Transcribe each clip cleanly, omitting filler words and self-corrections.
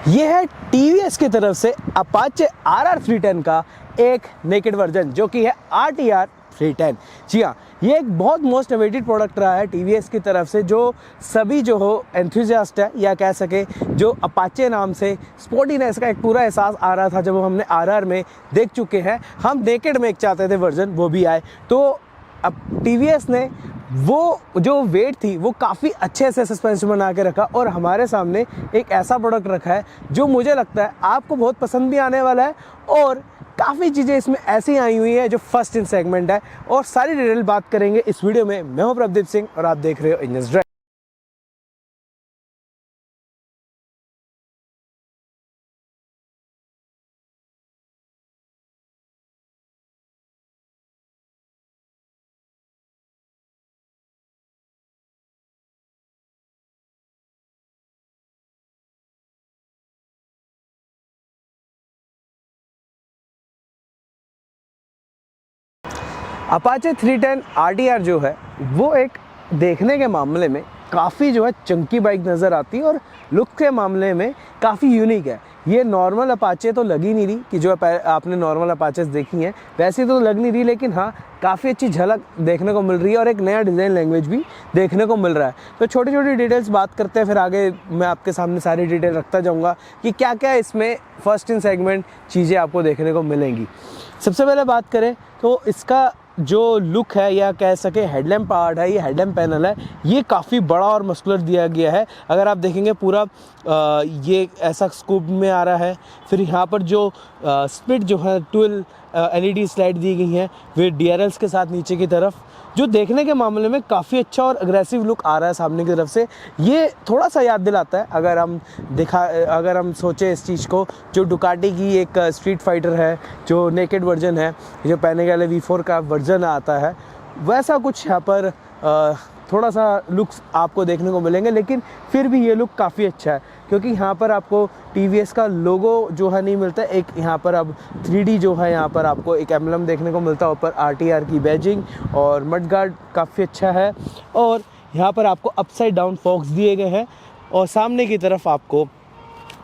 ये है टीवीएस की तरफ से अपाचे RR 310 का एक नेकेड वर्जन जो कि है RTR 310। जी हाँ, ये एक बहुत मोस्ट अवेटेड प्रोडक्ट रहा है टीवीएस की तरफ से, जो सभी जो हो एंथुजियास्ट है या कह सके जो अपाचे नाम से स्पोर्टीनेस का एक पूरा एहसास आ रहा था जब हमने RR में देख चुके हैं। हम नेकेड में एक चाहते थे वर्जन, वो भी आए। तो अब टीवीएस ने वो जो वेट थी वो काफ़ी अच्छे से सस्पेंशन बना के रखा और हमारे सामने एक ऐसा प्रोडक्ट रखा है जो मुझे लगता है आपको बहुत पसंद भी आने वाला है। और काफ़ी चीज़ें इसमें ऐसी आई हुई है जो फर्स्ट इन सेगमेंट है, और सारी डिटेल बात करेंगे इस वीडियो में। मैं हूं प्रदीप सिंह और आप देख रहे हो इंजन्स ड्राइव। अपाचे 310 RTR जो है वो एक देखने के मामले में काफ़ी जो है चंकी बाइक नज़र आती है और लुक के मामले में काफ़ी यूनिक है। ये नॉर्मल अपाचे तो लग ही नहीं रही कि जो आपने नॉर्मल अपाचेस देखी हैं वैसी तो लग नहीं रही, लेकिन हाँ काफ़ी अच्छी झलक देखने को मिल रही है और एक नया डिज़ाइन लैंग्वेज भी देखने को मिल रहा है। तो छोटी छोटी डिटेल्स बात करते हैं, फिर आगे मैं आपके सामने सारी डिटेल रखता जाऊँगा कि क्या क्या इसमें फर्स्ट इन सेगमेंट चीज़ें आपको देखने को मिलेंगी। सबसे पहले बात करें तो इसका जो लुक है या कह सके हेडलैम्प पार्ट है, ये हेडलैम्प पैनल है, ये काफ़ी बड़ा और मस्कुलर दिया गया है। अगर आप देखेंगे पूरा ये ऐसा स्कूप में आ रहा है। फिर यहाँ पर जो स्प्लिट जो है 12 LED स्लाइड दी गई हैं वे DRLs के साथ नीचे की तरफ, जो देखने के मामले में काफ़ी अच्छा और अग्रेसिव लुक आ रहा है सामने की तरफ से। ये थोड़ा सा याद दिलाता है अगर हम सोचें इस चीज़ को, जो डुकाटी की एक स्ट्रीट फाइटर है जो नेकेड वर्जन है, जो पहने वाले V4 का वर्जन आता है, वैसा कुछ यहाँ पर थोड़ा सा लुक्स आपको देखने को मिलेंगे। लेकिन फिर भी ये लुक काफ़ी अच्छा है क्योंकि यहाँ पर आपको TVS का लोगो जो है नहीं मिलता, एक यहाँ पर अब 3D जो है यहाँ पर आपको एक एम्बलम देखने को मिलता है, ऊपर RTR की बैजिंग और मड गार्ड काफ़ी अच्छा है। और यहाँ पर आपको अपसाइड डाउन फॉक्स दिए गए हैं और सामने की तरफ आपको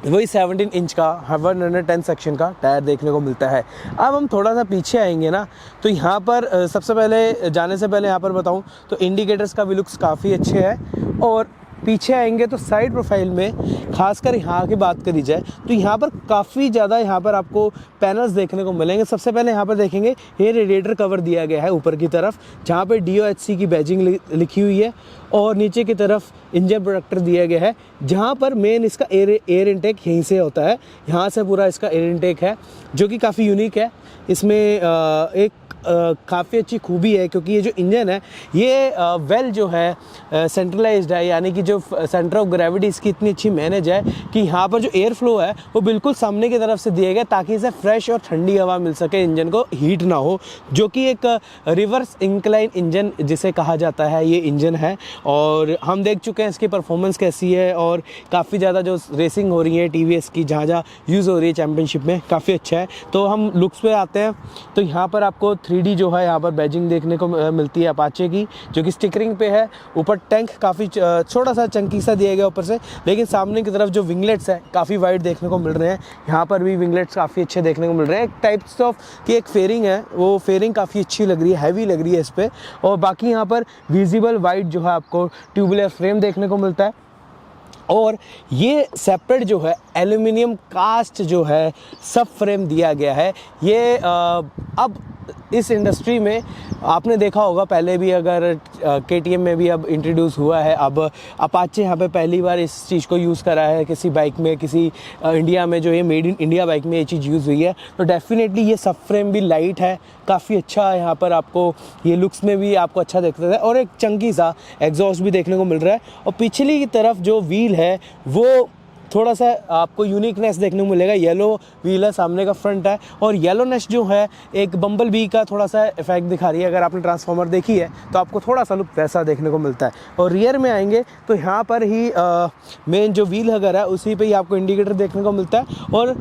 वही 17 इंच का 110 सेक्शन का टायर देखने को मिलता है। अब हम थोड़ा सा पीछे आएंगे ना, तो यहाँ पर सबसे पहले जाने से पहले यहाँ पर बताऊँ तो इंडिकेटर्स का भी लुक्स काफ़ी अच्छे हैं। और पीछे आएंगे तो साइड प्रोफाइल में खासकर यहाँ की बात करी जाए तो यहाँ पर काफ़ी ज़्यादा यहाँ पर आपको पैनल्स देखने को मिलेंगे। सबसे पहले यहाँ पर देखेंगे ये रेडिएटर कवर दिया गया है ऊपर की तरफ, जहाँ पे DOHC की बैजिंग लिखी हुई है, और नीचे की तरफ इंजन प्रोटेक्टर दिया गया है, जहाँ पर मेन इसका एयर इनटेक यहीं से होता है। यहाँ से पूरा इसका एयर इनटेक है जो कि काफ़ी यूनिक है। इसमें एक काफ़ी अच्छी खूबी है क्योंकि ये जो इंजन है ये वेल जो है सेंट्रलाइज्ड है, यानी कि जो सेंटर ऑफ ग्रेविटी इसकी इतनी अच्छी मैनेज है कि यहाँ पर जो एयर फ्लो है वो बिल्कुल सामने की तरफ से दिया गया ताकि इसे फ्रेश और ठंडी हवा मिल सके, इंजन को हीट ना हो, जो कि एक रिवर्स इंक्लाइन इंजन जिसे कहा जाता है ये इंजन है। और हम देख चुके हैं इसकी परफॉर्मेंस कैसी है और काफ़ी ज़्यादा जो रेसिंग हो रही है TVS की जहाँ जहाँ यूज़ हो रही है चैम्पियनशिप में, काफ़ी अच्छा है। तो हम लुक्स पे आते हैं तो यहाँ पर आपको 3D जो है यहाँ पर बैजिंग देखने को मिलती है अपाचे की, जो कि स्टिकरिंग पे है। ऊपर टैंक काफ़ी छोटा सा चंकी सा दिया गया ऊपर से, लेकिन सामने की तरफ जो विंगलेट्स है काफ़ी वाइड देखने को मिल रहे हैं। यहाँ पर भी विंगलेट्स काफ़ी अच्छे देखने को मिल रहे हैं। एक टाइप्स ऑफ की एक फेयरिंग है, वो फेयरिंग काफ़ी अच्छी लग रही है, हैवी लग रही है इस पर। और बाकी यहाँ पर विजिबल वाइड जो है आपको ट्यूबुलर फ्रेम देखने को मिलता है। और ये सेपरेट जो है एल्यूमिनियम कास्ट जो है सब फ्रेम दिया गया है। ये अब इस इंडस्ट्री में आपने देखा होगा पहले भी, अगर KTM में भी अब इंट्रोड्यूस हुआ है, अब अपाचे यहाँ पे पहली बार इस चीज़ को यूज़ करा है किसी बाइक में, किसी इंडिया में जो ये मेड इन इंडिया बाइक में ये चीज़ यूज़ हुई है। तो डेफिनेटली ये सब फ्रेम भी लाइट है, काफ़ी अच्छा है। यहाँ पर आपको ये लुक्स में भी आपको अच्छा दिखता है और एक चंकी सा एग्जॉस्ट भी देखने को मिल रहा है। और पिछली की तरफ जो व्हील है वो थोड़ा सा आपको यूनिकनेस देखने को मिलेगा। येलो व्हील है, सामने का फ्रंट है, और येलोनेस जो है एक बम्बल बी का थोड़ा सा इफेक्ट दिखा रही है। अगर आपने ट्रांसफॉर्मर देखी है तो आपको थोड़ा सा लुक वैसा देखने को मिलता है। और रियर में आएंगे तो यहाँ पर ही मेन जो व्हील हगर है उसी पे ही आपको इंडिकेटर देखने को मिलता है। और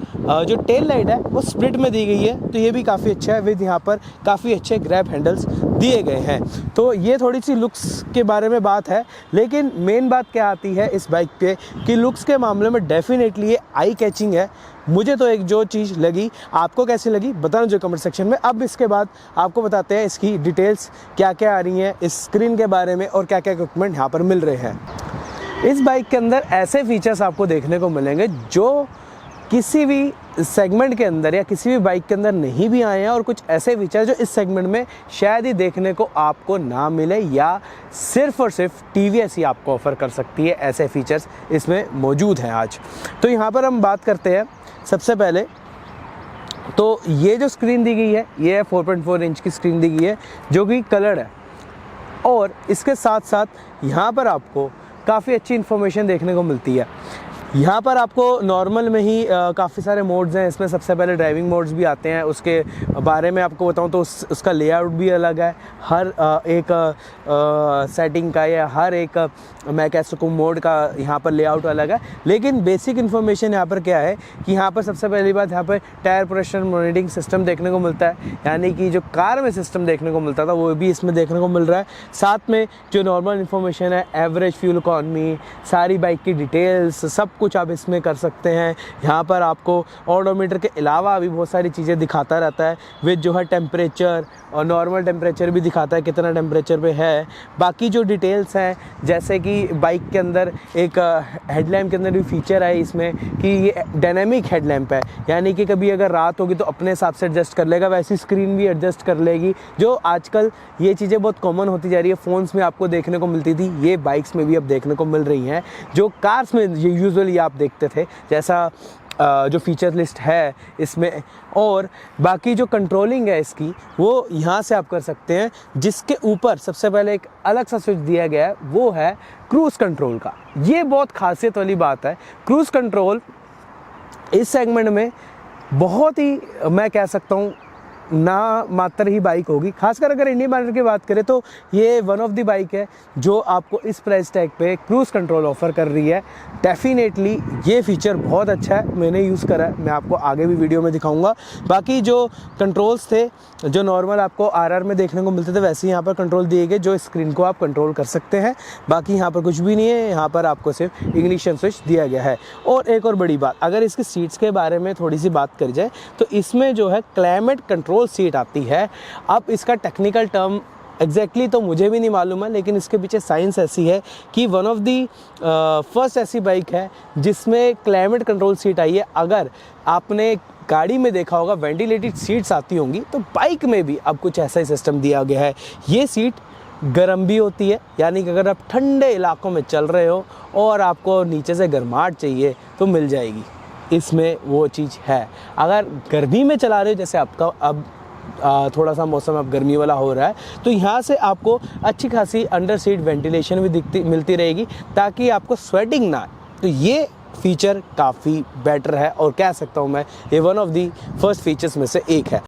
जो टेल लाइट है वो स्प्लिट में दी गई है, तो ये भी काफ़ी अच्छा है, विद यहाँ पर काफ़ी अच्छे ग्रैब हैंडल्स दिए गए हैं। तो ये थोड़ी सी लुक्स के बारे में बात है, लेकिन मेन बात क्या आती है इस बाइक पे कि लुक्स के मामले में में डेफिनेटली ये आई कैचिंग है। मुझे तो एक जो चीज़ लगी, आपको कैसी लगी बताना जो कमेंट सेक्शन में। अब इसके बाद आपको बताते हैं इसकी डिटेल्स क्या क्या आ रही हैं इस स्क्रीन के बारे में और क्या क्या इक्विपमेंट यहाँ पर मिल रहे हैं। इस बाइक के अंदर ऐसे फीचर्स आपको देखने को मिलेंगे जो किसी भी सेगमेंट के अंदर या किसी भी बाइक के अंदर नहीं भी आए हैं, और कुछ ऐसे फीचर जो इस सेगमेंट में शायद ही देखने को आपको ना मिले या सिर्फ और सिर्फ टीवीएस ही आपको ऑफ़र कर सकती है। ऐसे फीचर्स इसमें मौजूद हैं आज। तो यहाँ पर हम बात करते हैं सबसे पहले, तो ये जो स्क्रीन दी गई है ये 4.4 इंच की स्क्रीन दी गई है जो कि कलर्ड है, और इसके साथ साथ यहाँ पर आपको काफ़ी अच्छी इन्फॉर्मेशन देखने को मिलती है। यहाँ पर आपको नॉर्मल में ही काफ़ी सारे मोड्स हैं इसमें। सबसे पहले ड्राइविंग मोड्स भी आते हैं, उसके बारे में आपको बताऊँ तो उसका लेआउट भी अलग है। हर एक सेटिंग का या हर एक मैं कह सकूँ मोड का यहाँ पर लेआउट अलग है। लेकिन बेसिक इन्फॉर्मेशन यहाँ पर क्या है कि यहाँ पर सबसे पहली बात, यहाँ पर टायर प्रेशर मॉनिटरिंग सिस्टम देखने को मिलता है, यानी कि जो कार में सिस्टम देखने को मिलता था वो भी इसमें देखने को मिल रहा है। साथ में जो नॉर्मल इन्फॉर्मेशन है, एवरेज फ्यूल इकॉनमी, सारी बाइक की डिटेल्स, सब कुछ आप इसमें कर सकते हैं। यहाँ पर आपको ऑडोमीटर के अलावा भी बहुत सारी चीज़ें दिखाता रहता है, विद जो है टेम्परेचर और नॉर्मल टेम्परेचर भी दिखाता है कितना टेम्परेचर पे है। बाकी जो डिटेल्स हैं, जैसे कि बाइक के अंदर एक हेडलैम्प के अंदर भी फीचर है इसमें कि ये डायनेमिक हेडलैम्प है, यानी कि कभी अगर रात होगी तो अपने हिसाब से एडजस्ट कर लेगा, वैसी स्क्रीन भी एडजस्ट कर लेगी। जो आजकल ये चीज़ें बहुत कॉमन होती जा रही है, फ़ोन्स में आपको देखने को मिलती थी, ये बाइक्स में भी अब देखने को मिल रही हैं, जो कार्स में ये यूजुअली आप देखते थे। जैसा जो फीचर लिस्ट है इसमें, और बाकी जो कंट्रोलिंग है इसकी वो यहाँ से आप कर सकते हैं, जिसके ऊपर सबसे पहले एक अलग सा स्विच दिया गया है, वो है क्रूज़ कंट्रोल का। ये बहुत खासियत वाली बात है। क्रूज़ कंट्रोल इस सेगमेंट में बहुत ही मैं कह सकता हूँ ना मात्र ही बाइक होगी। खासकर अगर इंडियन मार्केट की बात करें तो ये वन ऑफ द बाइक है जो आपको इस प्राइस टैग पे क्रूज़ कंट्रोल ऑफ़र कर रही है। डेफिनेटली ये फीचर बहुत अच्छा है, मैंने यूज़ करा है, मैं आपको आगे भी वीडियो में दिखाऊंगा। बाकी जो कंट्रोल्स थे जो नॉर्मल आपको आरआर में देखने को मिलते थे, वैसे यहाँ पर कंट्रोल दिए गए जो स्क्रीन को आप कंट्रोल कर सकते हैं। बाकी यहाँ पर कुछ भी नहीं है, यहाँ पर आपको सिर्फ इग्निशन स्विच दिया गया है। और एक और बड़ी बात, अगर इसकी सीट्स के बारे में थोड़ी सी बात करी जाए तो इसमें जो है क्लाइमेट कंट्रोल सीट आती है। अब इसका टेक्निकल टर्म एग्जैक्टली तो मुझे भी नहीं मालूम है, लेकिन इसके पीछे साइंस ऐसी है कि वन ऑफ दी फर्स्ट ऐसी बाइक है जिसमें क्लाइमेट कंट्रोल सीट आई है। अगर आपने गाड़ी में देखा होगा वेंटिलेटेड सीट्स आती होंगी, तो बाइक में भी अब कुछ ऐसा ही सिस्टम दिया गया है। ये सीट गर्म भी होती है, यानी कि अगर आप ठंडे इलाकों में चल रहे हो और आपको नीचे से गर्माहट चाहिए तो मिल जाएगी, इसमें वो चीज़ है। अगर गर्मी में चला रहे हो, जैसे आपका अब थोड़ा सा मौसम अब गर्मी वाला हो रहा है, तो यहाँ से आपको अच्छी खासी अंडर सीट वेंटिलेशन भी मिलती रहेगी ताकि आपको स्वेटिंग ना आए। तो ये फीचर काफ़ी बेटर है और कह सकता हूँ मैं ये one of the first features में से एक है।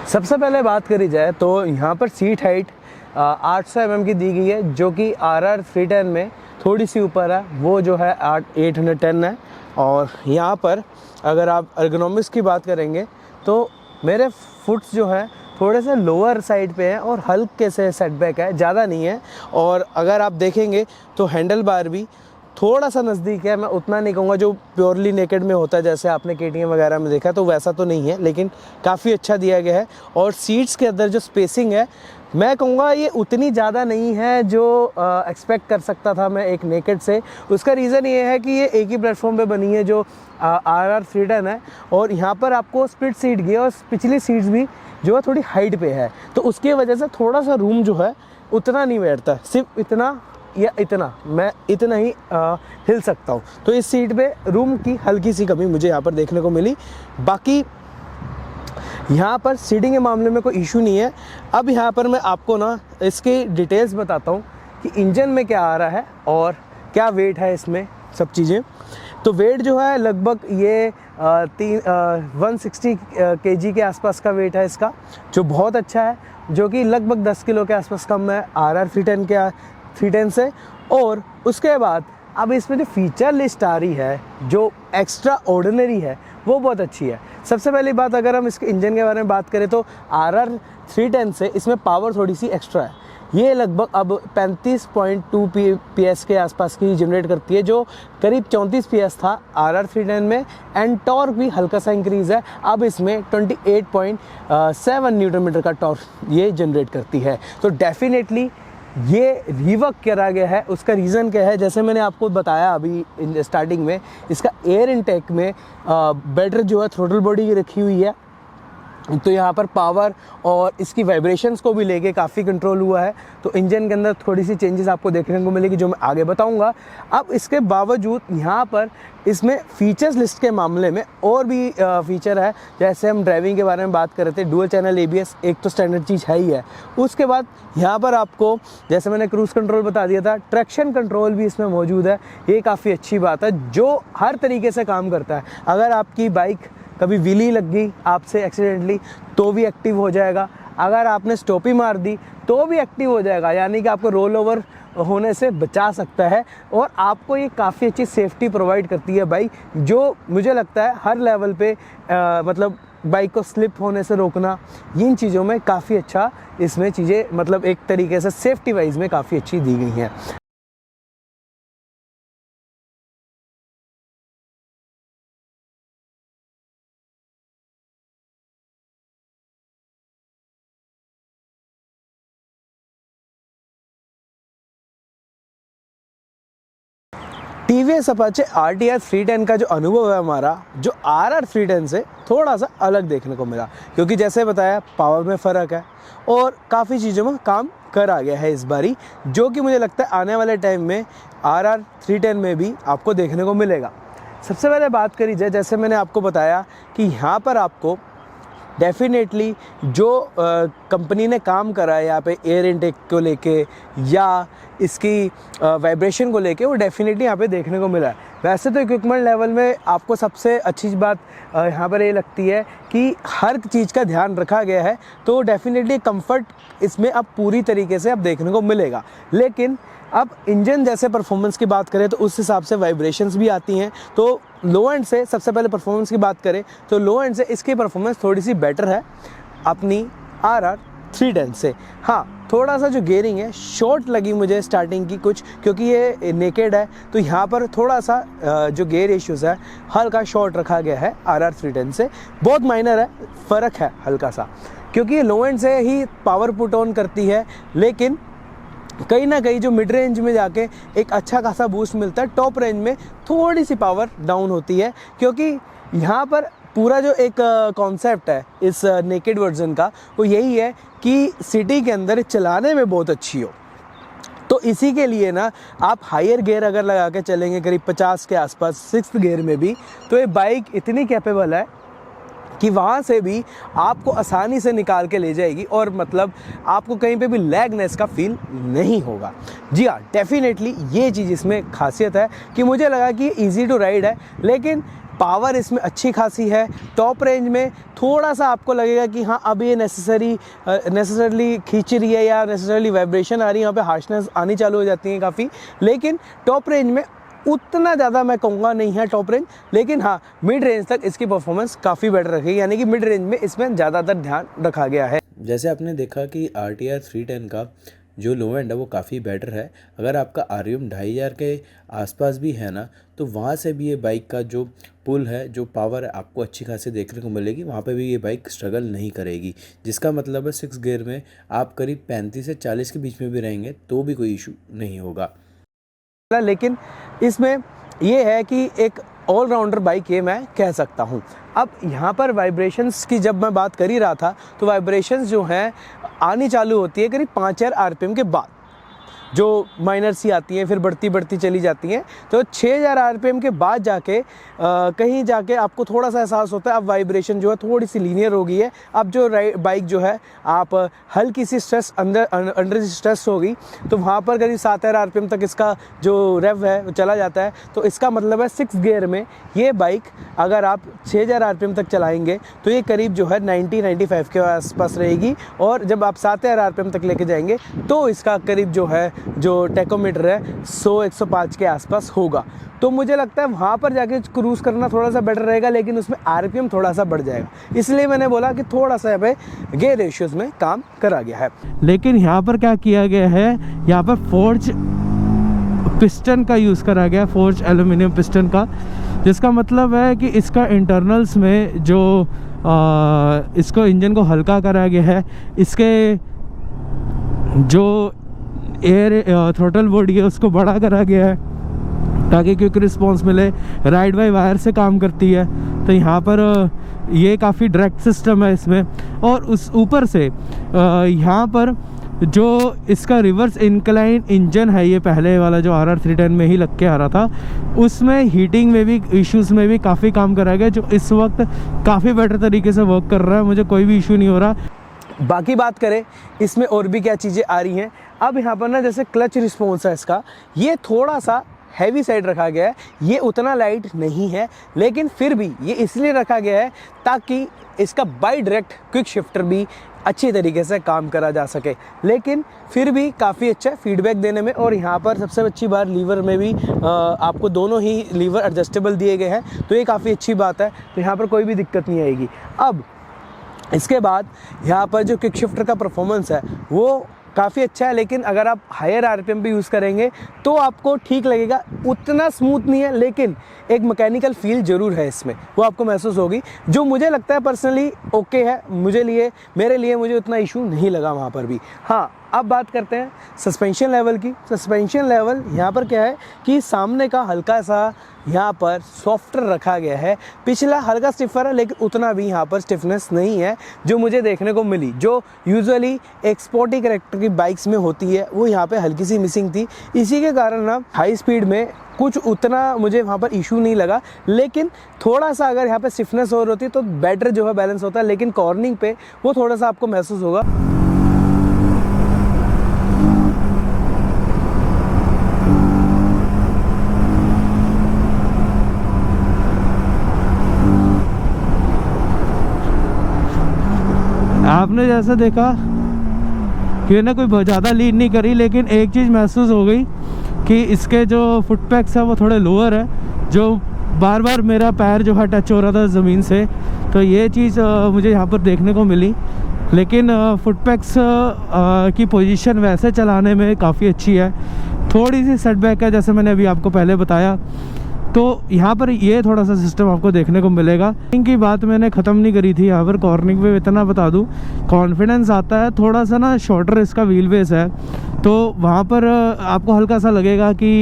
सबसे पहले बात करी जाए तो यहाँ पर सीट हाइट 800 mm की दी गई है, जो कि RR 310 में थोड़ी सी ऊपर है, वो जो है 810 है। और यहाँ पर अगर आप एर्गोनॉमिक्स की बात करेंगे तो मेरे फुट्स जो है थोड़े से लोअर साइड पे हैं और हल्के से सेटबैक है, ज़्यादा नहीं है। और अगर आप देखेंगे तो हैंडल बार भी थोड़ा सा नज़दीक है, मैं उतना नहीं कहूँगा जो प्योरली नेकेड में होता है जैसे आपने KTM वगैरह में देखा, तो वैसा तो नहीं है, लेकिन काफ़ी अच्छा दिया गया है। और सीट्स के अंदर जो स्पेसिंग है, मैं कहूँगा ये उतनी ज़्यादा नहीं है जो एक्सपेक्ट कर सकता था मैं एक नेकेड से। उसका रीज़न ये है कि ये एक ही प्लेटफॉर्म पे बनी है जो RR 310 है, और यहाँ पर आपको स्प्लिट सीट की और पिछली सीट्स भी जो है थोड़ी हाइट पे है, तो उसकी वजह से थोड़ा सा रूम जो है उतना नहीं बैठता, सिर्फ इतना या इतना, मैं इतना ही हिल सकता हूँ। तो इस सीट पे रूम की हल्की सी कमी मुझे यहाँ पर देखने को मिली। बाकी यहाँ पर सीटिंग के मामले में कोई इशू नहीं है। अब यहाँ पर मैं आपको ना इसकी डिटेल्स बताता हूँ कि इंजन में क्या आ रहा है और क्या वेट है इसमें, सब चीज़ें। तो वेट जो है लगभग ये 160 kg के आसपास का वेट है इसका, जो बहुत अच्छा है, जो कि लगभग 10 किलो के आसपास कम है RR 310 से। और उसके बाद अब इसमें जो फीचर लिस्ट आ रही है जो एक्स्ट्रा ऑर्डिनरी है वो बहुत अच्छी है। सबसे पहली बात, अगर हम इसके इंजन के बारे में बात करें तो RR 310 से इसमें पावर थोड़ी सी एक्स्ट्रा है, ये लगभग अब 35.2 PS के आसपास की जनरेट करती है, जो करीब 34 PS था RR310 में। एंड टॉर्क भी हल्का सा इंक्रीज़ है, अब इसमें 28.7 न्यूटन मीटर का टॉर्क ये जनरेट करती है। तो डेफिनेटली ये रिवर्क करा गया है। उसका रीज़न क्या है, जैसे मैंने आपको बताया अभी स्टार्टिंग में, इसका एयर इनटेक में बेटर जो है थ्रोटल बॉडी रखी हुई है, तो यहाँ पर पावर और इसकी वाइब्रेशंस को भी लेके काफ़ी कंट्रोल हुआ है। तो इंजन के अंदर थोड़ी सी चेंजेस आपको देखने को मिलेगी, जो मैं आगे बताऊँगा। अब इसके बावजूद यहाँ पर इसमें फीचर्स लिस्ट के मामले में और भी फीचर है। जैसे हम ड्राइविंग के बारे में बात कर रहे थे, डुअल चैनल ABS एक तो स्टैंडर्ड चीज़ है ही है। उसके बाद यहाँ पर आपको, जैसे मैंने क्रूज़ कंट्रोल बता दिया था, ट्रैक्शन कंट्रोल भी इसमें मौजूद है। ये काफ़ी अच्छी बात है, जो हर तरीके से काम करता है। अगर आपकी बाइक कभी व्हीली लग गई आपसे एक्सीडेंटली तो भी एक्टिव हो जाएगा, अगर आपने स्टॉपी मार दी तो भी एक्टिव हो जाएगा, यानी कि आपको रोल ओवर होने से बचा सकता है। और आपको ये काफ़ी अच्छी सेफ्टी प्रोवाइड करती है बाइक, जो मुझे लगता है हर लेवल पे मतलब बाइक को स्लिप होने से रोकना, इन चीज़ों में काफ़ी अच्छा इसमें चीज़ें मतलब एक तरीके से सेफ्टी वाइज में काफ़ी अच्छी दी गई हैं। TVS अपाचे RTR 310 का जो अनुभव है हमारा, जो RR 310 से थोड़ा सा अलग देखने को मिला, क्योंकि जैसे बताया पावर में फ़र्क है और काफ़ी चीज़ों में काम करा गया है इस बारी, जो कि मुझे लगता है आने वाले टाइम में RR 310 में भी आपको देखने को मिलेगा। सबसे पहले बात करी जाए, जैसे मैंने आपको बताया कि यहाँ पर आपको डेफिनेटली जो कंपनी ने काम करा है यहाँ पे एयर इनटेक को लेके या इसकी वाइब्रेशन को लेके, वो डेफिनेटली यहाँ पे देखने को मिला है। वैसे तो इक्विपमेंट लेवल में आपको सबसे अच्छी बात यहाँ पर ये लगती है कि हर चीज़ का ध्यान रखा गया है, तो डेफिनेटली कंफर्ट इसमें अब पूरी तरीके से अब देखने को मिलेगा। लेकिन अब इंजन जैसे परफॉर्मेंस की बात करें तो उस हिसाब से वाइब्रेशंस भी आती हैं। तो लो एंड से सबसे पहले परफॉर्मेंस की बात करें तो लो एंड से इसकी परफॉर्मेंस थोड़ी सी बेटर है अपनी RR 310 से। हाँ, थोड़ा सा जो गेयरिंग है शॉर्ट लगी मुझे स्टार्टिंग की कुछ, क्योंकि ये नेकेड है तो यहाँ पर थोड़ा सा जो गेयर इश्यूज़ है हल्का शॉर्ट रखा गया है RR 310 से। बहुत माइनर है, फ़र्क है हल्का सा, क्योंकि ये लो एंड से ही पावर पुट ऑन करती है, लेकिन कहीं ना कहीं जो मिड रेंज में जाके एक अच्छा खासा बूस्ट मिलता है, टॉप रेंज में थोड़ी सी पावर डाउन होती है। क्योंकि यहाँ पर पूरा जो एक कॉन्सेप्ट है इस नेकेड वर्जन का, वो यही है कि सिटी के अंदर चलाने में बहुत अच्छी हो। तो इसी के लिए ना आप हायर गियर अगर लगा के चलेंगे करीब 50 के आसपास 6th गियर में भी, तो ये बाइक इतनी कैपेबल है कि वहाँ से भी आपको आसानी से निकाल के ले जाएगी और मतलब आपको कहीं पे भी लैगनेस का फील नहीं होगा। जी हाँ, डेफिनेटली ये चीज़ इसमें खासियत है कि मुझे लगा कि ईज़ी टू राइड है, लेकिन पावर इसमें अच्छी खासी है। टॉप रेंज में थोड़ा सा आपको लगेगा कि हाँ अब ये नेसेसरली खींच रही है या नेसेसरली वाइब्रेशन आ रही है, यहाँ पे हार्शनेस आनी चालू हो जाती है काफ़ी। लेकिन टॉप रेंज में उतना ज़्यादा मैं कहूँगा नहीं है टॉप रेंज, लेकिन हाँ मिड रेंज तक इसकी परफॉर्मेंस काफ़ी बेटर रखेगी, यानी कि मिड रेंज में इसमें ज़्यादातर ध्यान रखा गया है। जैसे आपने देखा कि RTR 310 का जो लो एंड है वो काफ़ी बेटर है। अगर आपका RPM 2500 के आसपास भी है ना, तो वहाँ से भी ये बाइक का जो पुल है, जो पावर है, आपको अच्छी खासी देखने को मिलेगी। वहाँ पे भी ये बाइक स्ट्रगल नहीं करेगी, जिसका मतलब है 6 गियर में आप करीब 35 से 40 के बीच में भी रहेंगे तो भी कोई इशू नहीं होगा। लेकिन इसमें ये है कि एक ऑलराउंडर बाइक ये मैं कह सकता हूँ। अब यहाँ पर वाइब्रेशंस की जब मैं बात कर ही रहा था, तो वाइब्रेशंस जो हैं आनी चालू होती है करीब 5000 RPM के बाद, जो माइनर सी आती हैं फिर बढ़ती बढ़ती चली जाती हैं। तो 6000 RPM के बाद जाके कहीं जाके आपको थोड़ा सा एहसास होता है अब वाइब्रेशन जो है थोड़ी सी लीनियर हो गई है। अब जो बाइक जो है आप हल्की सी स्ट्रेस अंडर स्ट्रेस हो गई, तो वहाँ पर करीब 7000 RPM तक इसका जो रेव है वो चला जाता है। तो इसका मतलब है 6 गियर में ये बाइक अगर आप 6000 RPM तक चलाएंगे तो ये करीब जो है 90-95 के आसपास रहेगी, और जब आप 7000 RPM तक लेके जाएंगे तो इसका करीब जो है जो टेकोमीटर है 100-105 के आसपास होगा। तो मुझे लगता है वहाँ पर जाके क्रूज़ करना थोड़ा सा बेटर रहेगा, लेकिन उसमें आरपीएम थोड़ा सा बढ़ जाएगा, इसलिए मैंने बोला कि थोड़ा सा यहाँ पे गियर रेशियोज़ में काम करा गया है। लेकिन यहाँ पर क्या किया गया है, यहाँ पर फोर्ज पिस्टन का यूज़ करा गया, फोर्ज एल्यूमिनियम पिस्टन का, जिसका मतलब है कि इसका इंटरनल्स में जो इसको इंजन को हल्का करा गया है, इसके जो एयर थ्रोटल बॉडी है उसको बड़ा करा गया है ताकि क्विक रिस्पॉन्स मिले। राइड बाई वायर से काम करती है, तो यहाँ पर ये काफ़ी डायरेक्ट सिस्टम है इसमें। और उस ऊपर से यहाँ पर जो इसका रिवर्स इंक्लाइन इंजन है, ये पहले वाला जो RR310 में ही लग के आ रहा था, उसमें हीटिंग में भी इश्यूज़ में भी काफ़ी काम करा गया, जो इस वक्त काफ़ी बेटर तरीके से वर्क कर रहा है, मुझे कोई भी इशू नहीं हो रहा। बाकी बात करें इसमें और भी क्या चीज़ें आ रही हैं। अब यहाँ पर ना जैसे क्लच रिस्पॉन्स है इसका, ये थोड़ा सा हैवी साइड रखा गया है, ये उतना लाइट नहीं है, लेकिन फिर भी ये इसलिए रखा गया है ताकि इसका बाई डायरेक्ट क्विक शिफ्टर भी अच्छी तरीके से काम करा जा सके, लेकिन फिर भी काफ़ी अच्छा फीडबैक देने में। और यहाँ पर सबसे अच्छी बात, लीवर में भी आपको दोनों ही लीवर एडजस्टेबल दिए गए हैं, तो ये काफ़ी अच्छी बात है, तो यहाँ पर कोई भी दिक्कत नहीं आएगी। अब इसके बाद यहाँ पर जो क्विक शिफ्टर का परफॉर्मेंस है वो काफ़ी अच्छा है, लेकिन अगर आप हायर आरपीएम पे यूज़ करेंगे तो आपको ठीक लगेगा। उतना स्मूथ नहीं है, लेकिन एक मैकेनिकल फील ज़रूर है इसमें, वो आपको महसूस होगी, जो मुझे लगता है पर्सनली ओके है। मेरे लिए मुझे उतना इशू नहीं लगा वहाँ पर भी। हाँ, अब बात करते हैं सस्पेंशन लेवल की। सस्पेंशन लेवल यहाँ पर क्या है कि सामने का हल्का सा यहाँ पर सॉफ्टर रखा गया है, पिछला हल्का स्टिफर है, लेकिन उतना भी यहाँ पर स्टिफनेस नहीं है जो मुझे देखने को मिली, जो यूजुअली एक स्पोर्टी कैरेक्टर की बाइक्स में होती है, वो यहाँ पे हल्की सी मिसिंग थी। इसी के कारण ना हाई स्पीड में कुछ उतना मुझे वहाँ पर इशू नहीं लगा, लेकिन थोड़ा सा अगर यहाँ पे स्टिफनेस और होती तो बेटर जो है बैलेंस होता है, लेकिन कॉर्निंग पे वो थोड़ा सा आपको महसूस होगा। आपने जैसा देखा कि ना कोई बहुत ज़्यादा लीड नहीं करी, लेकिन एक चीज़ महसूस हो गई कि इसके जो फुट पैक्स है वो थोड़े लोअर है, जो बार बार मेरा पैर जो है टच हो रहा था ज़मीन से, तो ये चीज़ मुझे यहाँ पर देखने को मिली। लेकिन फुट पैक्स की पोजीशन वैसे चलाने में काफ़ी अच्छी है। थोड़ी सी सेटबैक है, जैसे मैंने अभी आपको पहले बताया, तो यहाँ पर ये थोड़ा सा सिस्टम आपको देखने को मिलेगा। इनकी बात मैंने ख़त्म नहीं करी थी, यहाँ पर कॉर्निंग पे इतना बता दूँ, कॉन्फिडेंस आता है थोड़ा सा ना, शॉर्टर इसका व्हील बेस है, तो वहाँ पर आपको हल्का सा लगेगा कि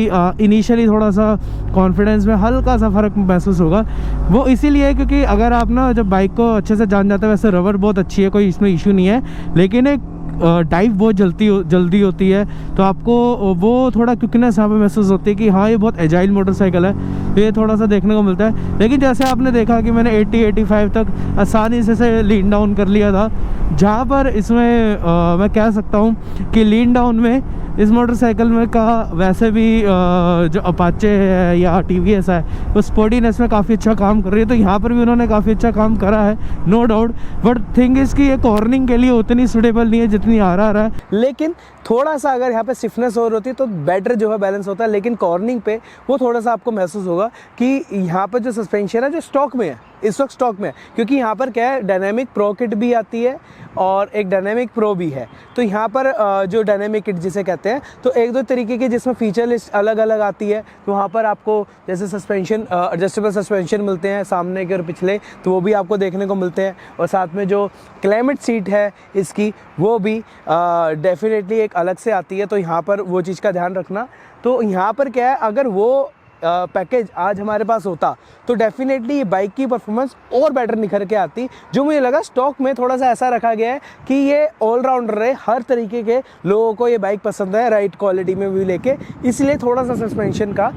इनिशियली थोड़ा सा कॉन्फिडेंस में हल्का सा फ़र्क महसूस होगा। वो इसीलिए क्योंकि अगर आप ना जब बाइक को अच्छे से जान जाते हैं, वैसे रबर बहुत अच्छी है, कोई इसमें इशू नहीं है, लेकिन एक डाइव बहुत जल्दी होती है, तो आपको वो थोड़ा क्विकनेस यहाँ पे महसूस होती है कि हाँ ये बहुत एजाइल मोटरसाइकिल है, तो ये थोड़ा सा देखने को मिलता है। लेकिन जैसे आपने देखा कि मैंने 80-85 तक आसानी से लीन डाउन कर लिया था, जहाँ पर इसमें मैं कह सकता हूँ कि लीन डाउन में इस मोटरसाइकिल में का वैसे भी जो अपाचे है या TVS है वो स्पोर्टीनेस में काफ़ी अच्छा काम कर रही है, तो यहाँ पर भी उन्होंने काफ़ी अच्छा काम करा है, नो डाउट। बट थिंग इसकी ये कॉर्निंग के लिए उतनी सूटेबल नहीं है जितनी RR है, लेकिन थोड़ा सा अगर यहाँ पे स्टिफनेस और होती तो बेटर जो है बैलेंस होता है, लेकिन कॉर्निंग पे वो थोड़ा सा आपको महसूस होगा कि यहाँ पर जो सस्पेंशन है जो स्टॉक में है, इस वक्त स्टॉक में है, क्योंकि यहाँ पर क्या है, डायनेमिक प्रो किट भी आती है और एक डायनेमिक प्रो भी है। तो यहाँ पर जो डायनेमिक किट जिसे कहते हैं, तो एक दो तरीके की जिसमें फीचर लिस्ट अलग अलग आती है, तो वहाँ पर आपको जैसे सस्पेंशन एडजस्टेबल सस्पेंशन मिलते हैं सामने के और पिछले, तो वो भी आपको देखने को मिलते हैं, और साथ में जो क्लाइमेट सीट है इसकी वो भी डेफिनेटली एक अलग से आती है, तो यहाँ पर वो चीज़ का ध्यान रखना। तो यहाँ पर क्या है, अगर वो पैकेज आज हमारे पास होता तो डेफिनेटली ये बाइक की परफॉर्मेंस और बेटर निखर के आती। जो मुझे लगा स्टॉक में थोड़ा सा ऐसा रखा गया है कि ये ऑलराउंडर है, हर तरीके के लोगों को ये बाइक पसंद है, राइड क्वालिटी में भी लेके, इसलिए थोड़ा सा सस्पेंशन का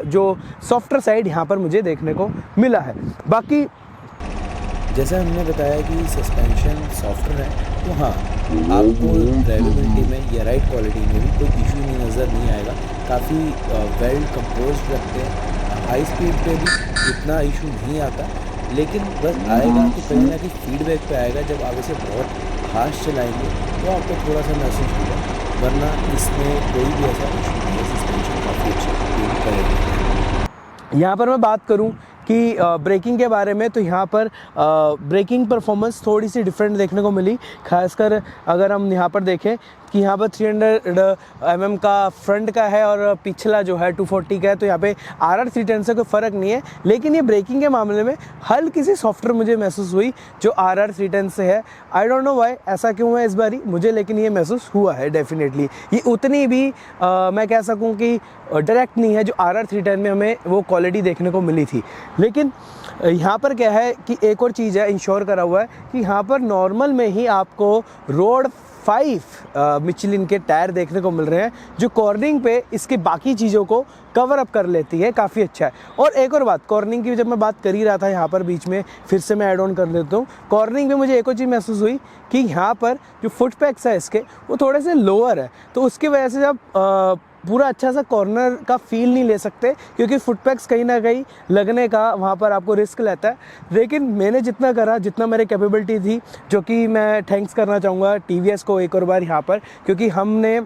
जो सॉफ्टर साइड यहाँ पर मुझे देखने को मिला है। बाकी जैसा हमने बताया कि सस्पेंशन सॉफ्टर है, तो हाँ आपको ड्राइवेबिलिटी में या राइड क्वालिटी में भी कोई इशू नज़र नहीं आएगा। काफ़ी वेल कंपोज्ड रखते हैं, हाई स्पीड पे भी इतना इशू नहीं आता, लेकिन बस आएगा तो कहीं ना कहीं फीडबैक पे आएगा। जब आप इसे बहुत हार्श चलाएंगे तो आपको थोड़ा सा महसूस होगा, वरना इसमें कोई भी ऐसा इशू नहीं है, सस्पेंशन काफ़ी अच्छी फील करेगी। यहाँ पर मैं बात करूँ कि ब्रेकिंग के बारे में, तो यहाँ पर ब्रेकिंग परफॉर्मेंस थोड़ी सी डिफरेंट देखने को मिली। खासकर अगर हम यहाँ पर देखें कि यहाँ पर 300 mm का फ्रंट का है और पिछला जो है 240 का है, तो यहाँ पे RR 310 से कोई फ़र्क नहीं है। लेकिन ये ब्रेकिंग के मामले में हल्की सी सॉफ्टवेयर मुझे महसूस हुई जो RR 310 से है। आई डोंट नो वाई, ऐसा क्यों हुआ इस बारी मुझे, लेकिन ये महसूस हुआ है डेफिनेटली। ये उतनी भी मैं कह सकूँ कि डायरेक्ट नहीं है जो RR 310 में हमें वो क्वालिटी देखने को मिली थी। लेकिन यहाँ पर क्या है कि एक और चीज़ है, इंश्योर करा हुआ है कि यहाँ पर नॉर्मल में ही आपको रोड 5 मिचलिन के टायर देखने को मिल रहे हैं, जो कॉर्निंग पे इसकी बाकी चीज़ों को कवर अप कर लेती है, काफ़ी अच्छा है। और एक और बात, कॉर्निंग की जब मैं बात कर ही रहा था यहाँ पर बीच में, फिर से मैं ऐड ऑन कर लेता हूँ। कॉर्निंग में मुझे एक और चीज़ महसूस हुई कि यहाँ पर जो फुट पैक्स है इसके वो थोड़े से लोअर है, तो उसकी वजह से जब पूरा अच्छा सा कॉर्नर का फील नहीं ले सकते, क्योंकि फुट पैक्स कहीं ना कहीं लगने का वहाँ पर आपको रिस्क लेता है। लेकिन मैंने जितना करा, जितना मेरे कैपेबिलिटी थी, जो कि मैं थैंक्स करना चाहूँगा TVS को एक और बार यहाँ पर, क्योंकि हमने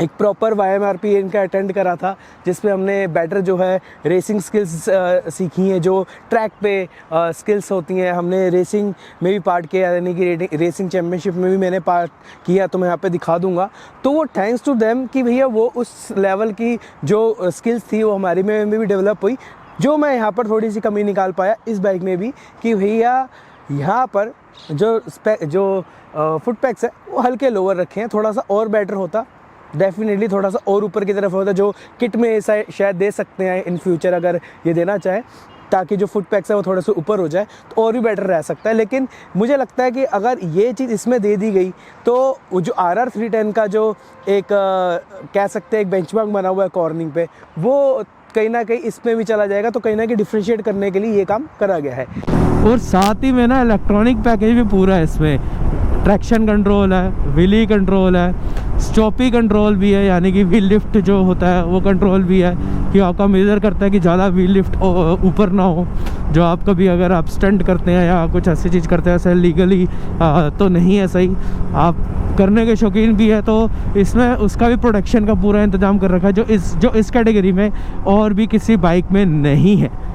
एक प्रॉपर YMRP इनका अटेंड करा था, जिसमें हमने बेटर जो है रेसिंग स्किल्स सीखी हैं, जो ट्रैक पे स्किल्स होती हैं। हमने रेसिंग में भी पार्ट किया, यानी कि रेसिंग चैम्पियनशिप में भी मैंने पार्ट किया, तो मैं यहाँ पे दिखा दूंगा। तो वो थैंक्स टू देम कि भैया वो उस लेवल की जो स्किल्स थी वो हमारी में भी डेवलप हुई, जो मैं यहाँ पर थोड़ी सी कमी निकाल पाया इस बाइक में भी, कि भैया यहाँ पर जो फुट पैक्स है वो हल्के लोअर रखे हैं। थोड़ा सा और बेटर होता, डेफिनेटली थोड़ा सा और ऊपर की तरफ होता, जो किट में शायद दे सकते हैं इन फ्यूचर अगर ये देना चाहें, ताकि जो फुट पैक्स है वो थोड़े से ऊपर हो जाए तो और भी बेटर रह सकता है। लेकिन मुझे लगता है कि अगर ये चीज़ इसमें दे दी गई तो जो RR 310 का जो एक कह सकते हैं एक बेंचमार्क बना हुआ है कॉर्निंग पे, वो कहीं ना कहीं इसमें भी चला जाएगा। तो कहीं ना कहीं डिफ्रेंशिएट करने के लिए ये काम करा गया है। और साथ ही में ना इलेक्ट्रॉनिक पैकेज भी पूरा है इसमें। ट्रैक्शन कंट्रोल है, व्हीली कंट्रोल है, स्टॉपी कंट्रोल भी है, यानी कि व्हील लिफ्ट जो होता है वो कंट्रोल भी है, कि आपका मेजर करता है कि ज़्यादा व्हील लिफ्ट ऊपर ना हो। जो आप कभी अगर आप स्टंट करते हैं या कुछ ऐसी चीज़ करते हैं ऐसे लीगली तो नहीं है सही, आप करने के शौकीन भी है, तो इसमें उसका भी प्रोटेक्शन का पूरा इंतजाम कर रखा है, जो इस कैटेगरी में और भी किसी बाइक में नहीं है।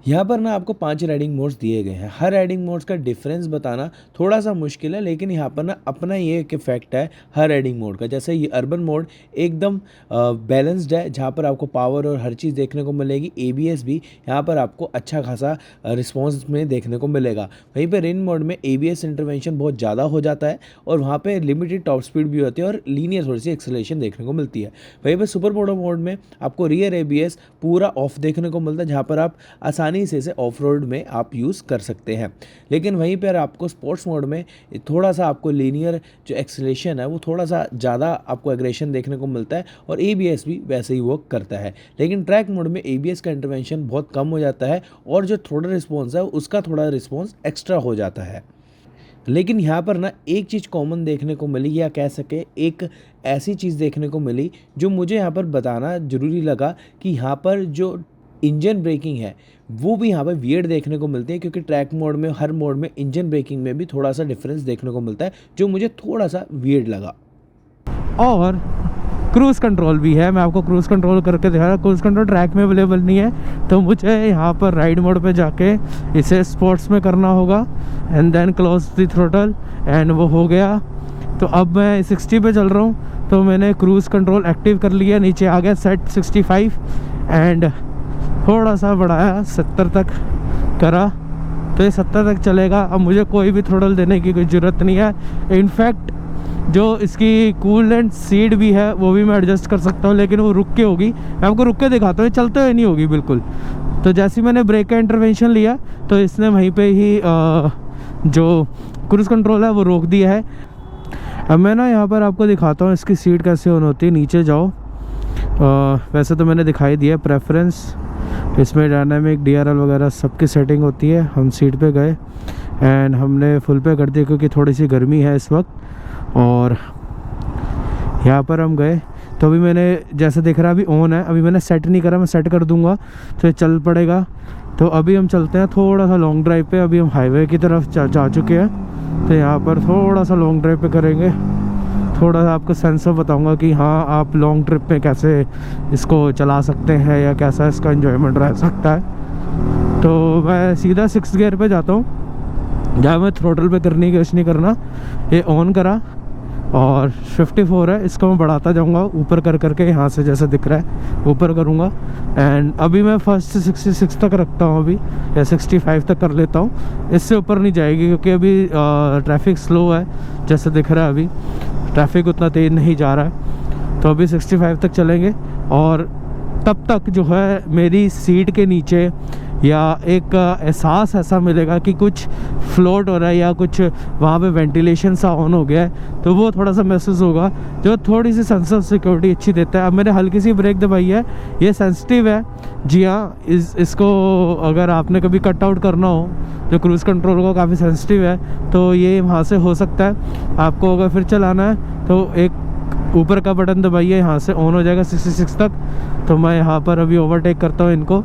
यहाँ पर ना आपको 5 राइडिंग मोड्स दिए गए हैं। हर राइडिंग मोड्स का डिफरेंस बताना थोड़ा सा मुश्किल है, लेकिन यहाँ पर ना अपना ये एक इफेक्ट है हर राइडिंग मोड का। जैसे ये अर्बन मोड एकदम बैलेंस्ड है, जहाँ पर आपको पावर और हर चीज़ देखने को मिलेगी। ABS भी यहाँ पर आपको अच्छा खासा रिस्पॉन्स में देखने को मिलेगा। वहीं पर रेन मोड में ABS इंटरवेंशन बहुत ज़्यादा हो जाता है और वहाँ पर लिमिटेड टॉप स्पीड भी होती है और लीनियर थोड़ी सी एक्सेलरेशन देखने को मिलती है। वहीं पर सुपर मोटो मोड में आपको रियर ABS पूरा ऑफ देखने को मिलता है, जहाँ पर आप आसानी से ऑफ रोड में आप यूज़ कर सकते हैं। लेकिन वहीं पर आपको स्पोर्ट्स मोड में थोड़ा सा आपको लीनियर जो एक्सेलरेशन है वो थोड़ा सा ज़्यादा आपको एग्रेशन देखने को मिलता है और ABS भी वैसे ही वर्क करता है। लेकिन ट्रैक मोड में ABS का इंटरवेंशन बहुत कम हो जाता है और जो थोड़ा रिस्पॉन्स है उसका थोड़ा रिस्पॉन्स एक्स्ट्रा हो जाता है। लेकिन यहाँ पर ना एक चीज़ कॉमन देखने को मिली, या कह सके एक ऐसी चीज़ देखने को मिली जो मुझे यहाँ पर बताना ज़रूरी लगा, कि यहाँ पर जो इंजन ब्रेकिंग है वो भी यहाँ पर वियर्ड देखने को मिलती है, क्योंकि ट्रैक मोड में हर मोड में इंजन ब्रेकिंग में भी थोड़ा सा डिफरेंस देखने को मिलता है, जो मुझे थोड़ा सा वियर्ड लगा। और क्रूज़ कंट्रोल भी है, मैं आपको क्रूज़ कंट्रोल करके दिखा रहा। क्रूज़ कंट्रोल ट्रैक में अवेलेबल नहीं है, तो मुझे यहाँ पर राइड मोड पे जाके इसे स्पोर्ट्स में करना होगा and then close the throttle and वो हो गया। तो अब मैं 60 पे चल रहा हूँ, तो मैंने क्रूज़ कंट्रोल एक्टिव कर लिया, नीचे आ गया सेट 65 एंड थोड़ा सा बढ़ाया 70 तक करा, तो ये 70 तक चलेगा। अब मुझे कोई भी थ्रोटल देने की कोई ज़रूरत नहीं है। इनफैक्ट जो इसकी कूलेंट सीट भी है वो भी मैं एडजस्ट कर सकता हूँ, लेकिन वो रुक के होगी। मैं आपको रुक के दिखाता हूँ, चलते हुए नहीं होगी बिल्कुल। तो जैसे ही मैंने ब्रेक का इंटरवेंशन लिया तो इसने वहीं पे ही जो क्रूज़ कंट्रोल है वो रोक दिया है। अब मैं ना यहाँ पर आपको दिखाता हूँ इसकी सीट कैसे ऑन होती है। नीचे जाओ, वैसे तो मैंने दिखाई दिया प्रेफरेंस, इसमें डायनामिक DRL वगैरह सबकी सेटिंग होती है। हम सीट पे गए एंड हमने फुल पे कर दिया, क्योंकि थोड़ी सी गर्मी है इस वक्त। और यहाँ पर हम गए तो अभी मैंने जैसे देख रहा अभी ऑन है, अभी मैंने सेट नहीं करा, मैं सेट कर दूंगा तो ये चल पड़ेगा। तो अभी हम चलते हैं थोड़ा सा लॉन्ग ड्राइव पे। अभी हम हाईवे की तरफ जा चुके हैं, तो यहाँ पर थोड़ा सा लॉन्ग ड्राइव पे करेंगे थोड़ा सा आपको सेंसर बताऊंगा कि हाँ आप लॉन्ग ट्रिप में कैसे इसको चला सकते हैं या कैसा इसका एंजॉयमेंट रह सकता है। तो मैं सीधा 6th गियर पे जाता हूँ, जहाँ मैं थ्रोटल पे करने की कोशिश नहीं करना। ये ऑन करा और 54 है, इसको मैं बढ़ाता जाऊंगा ऊपर कर करके, यहाँ से जैसे दिख रहा है ऊपर करूँगा। एंड अभी मैं फर्स्ट से 66 तक रखता हूँ अभी, या 65 तक कर लेता हूँ, इससे ऊपर नहीं जाएगी क्योंकि अभी ट्रैफिक स्लो है जैसे दिख रहा है, अभी ट्रैफिक उतना तेज़ नहीं जा रहा है। तो अभी 65 तक चलेंगे और तब तक जो है मेरी सीट के नीचे या एक एहसास ऐसा मिलेगा कि कुछ फ्लोट हो रहा है या कुछ वहाँ पे वेंटिलेशन सा ऑन हो गया है, तो वो थोड़ा सा महसूस होगा जो थोड़ी सी सेंस ऑफ सिक्योरिटी अच्छी देता है। अब मैंने हल्की सी ब्रेक दबाई है, ये सेंसिटिव है जी हाँ, इसको अगर आपने कभी कट आउट करना हो, जो क्रूज़ कंट्रोल को काफ़ी सेंसिटिव है, तो ये वहाँ से हो सकता है। आपको अगर फिर चलाना है तो एक ऊपर का बटन दबाइए, यहाँ से ऑन हो जाएगा 66 तक। तो मैं यहाँ पर अभी ओवरटेक करता हूँ इनको,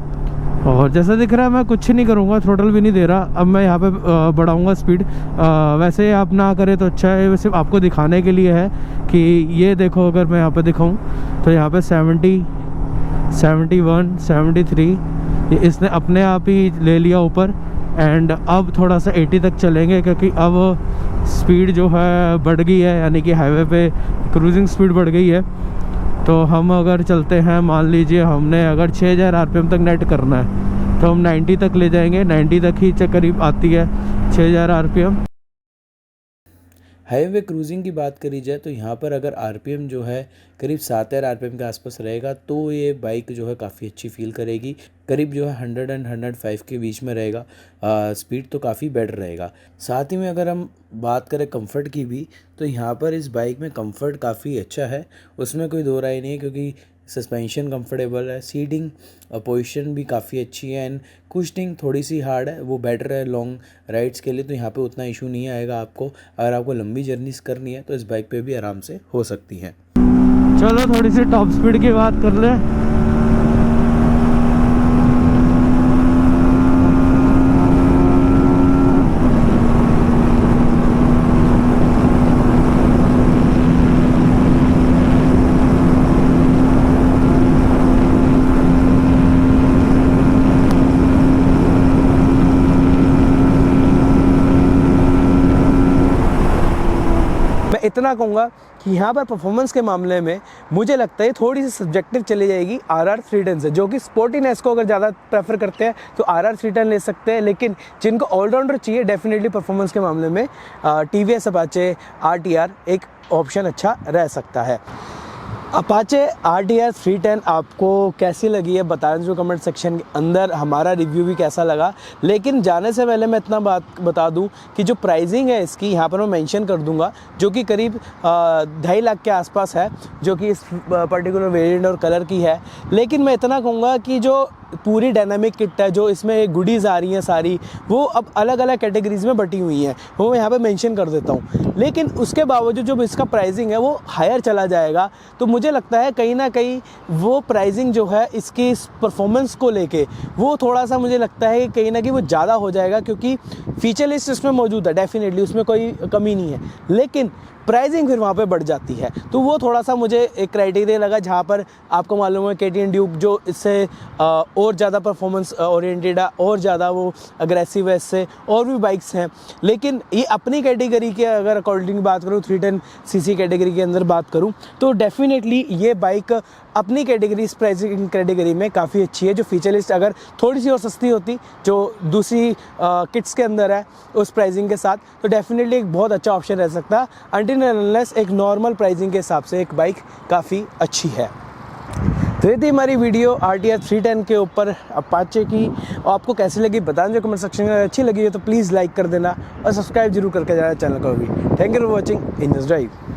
और जैसा दिख रहा है मैं कुछ नहीं करूँगा, थ्रोटल भी नहीं दे रहा। अब मैं यहाँ पे बढ़ाऊँगा स्पीड। वैसे आप ना करें तो अच्छा है, वैसे आपको दिखाने के लिए है कि ये देखो, अगर मैं यहाँ पे दिखाऊँ तो यहाँ पे 70, 71, 73 ये इसने अपने आप ही ले लिया ऊपर। एंड अब थोड़ा सा 80 तक चलेंगे क्योंकि अब स्पीड जो है बढ़ गई है, यानी कि हाईवे पे क्रूजिंग स्पीड बढ़ गई है। तो हम अगर चलते हैं, मान लीजिए हमने अगर 6000 RPM तक नेट करना है तो हम 90 तक ले जाएंगे, 90 तक ही करीब आती है 6000 RPM। हाईवे क्रूजिंग की बात करी जाए तो यहाँ पर अगर आरपीएम जो है करीब 7000 आरपीएम के आसपास रहेगा तो ये बाइक जो है काफ़ी अच्छी फील करेगी। करीब जो है 100 एंड 105 के बीच में रहेगा, स्पीड तो काफ़ी बेटर रहेगा। साथ ही में अगर हम बात करें कंफर्ट की भी, तो यहाँ पर इस बाइक में कंफर्ट काफ़ी अच्छा है, उसमें कोई दो राय नहीं है, क्योंकि सस्पेंशन कंफर्टेबल है, सीटिंग पोजीशन भी काफ़ी अच्छी है, एंड कुशनिंग थोड़ी सी हार्ड है, वो बेटर है लॉन्ग राइड्स के लिए। तो यहाँ पे उतना इशू नहीं आएगा आपको। अगर आपको लंबी जर्नीज करनी है तो इस बाइक पे भी आराम से हो सकती है। चलो थोड़ी सी टॉप स्पीड की बात कर लें। इतना कहूँगा कि यहाँ पर परफॉर्मेंस के मामले में मुझे लगता है थोड़ी सी सब्जेक्टिव चली जाएगी RR 310 से, जो कि स्पोर्टीनेस को अगर ज़्यादा प्रेफर करते हैं तो RR 310 ले सकते हैं, लेकिन जिनको ऑलराउंडर चाहिए डेफिनेटली परफॉर्मेंस के मामले में TVS अपाचे RTR एक ऑप्शन अच्छा रह सकता है। अपाचे RTR 310 आपको कैसी लगी है बताएं जो कमेंट सेक्शन के अंदर, हमारा रिव्यू भी कैसा लगा। लेकिन जाने से पहले मैं इतना बात बता दूं कि जो प्राइसिंग है इसकी यहाँ पर मैं मेंशन कर दूंगा, जो कि करीब 2.5 लाख के आसपास है, जो कि इस पर्टिकुलर वेरिएंट और कलर की है। लेकिन मैं इतना कहूँगा कि जो पूरी डायनामिक किट है, जो इसमें गुडीज़ आ रही हैं सारी, वो अब अलग अलग कैटेगरीज़ में बटी हुई हैं, वो मैं यहाँ पे मेंशन कर देता हूँ। लेकिन उसके बावजूद जो इसका प्राइसिंग है वो हायर चला जाएगा। तो मुझे लगता है कहीं ना कहीं वो प्राइसिंग जो है इसकी परफॉर्मेंस को लेके वो थोड़ा सा मुझे लगता है कि कहीं ना कहीं वो ज़्यादा हो जाएगा, क्योंकि फीचर लिस्ट इसमें मौजूद है डेफिनेटली, उसमें कोई कमी नहीं है, लेकिन प्राइसिंग फिर वहाँ पे बढ़ जाती है। तो वो थोड़ा सा मुझे एक क्राइटेरिया लगा, जहाँ पर आपको मालूम है KTM ड्यूक जो इससे और ज़्यादा परफॉर्मेंस ओरिएंटेड है और ज़्यादा वो अग्रेसिव है, इससे और भी बाइक्स हैं। लेकिन ये अपनी कैटेगरी के अगर अकॉर्डिंग की बात करूँ, 310cc कैटेगरी के अंदर बात करूँ, तो डेफिनेटली ये बाइक अपनी कैटेगरी, इस प्राइसिंग कैटेगरी में काफ़ी अच्छी है। जो फीचर लिस्ट अगर थोड़ी सी और सस्ती होती जो दूसरी किट्स के अंदर है उस प्राइसिंग के साथ, तो डेफिनेटली एक बहुत अच्छा ऑप्शन रह सकता है। अनटिल अनलेस एक नॉर्मल प्राइसिंग के हिसाब से एक बाइक काफ़ी अच्छी है। तो ये थी हमारी वीडियो RTR 310 के ऊपर अपाचे की। और आपको कैसी लगी बताएं जो कमेंट सेक्शन में। अच्छी लगी है तो प्लीज़ लाइक कर देना और सब्सक्राइब जरूर करके जाना चैनल को भी। Thank you for watching in this drive.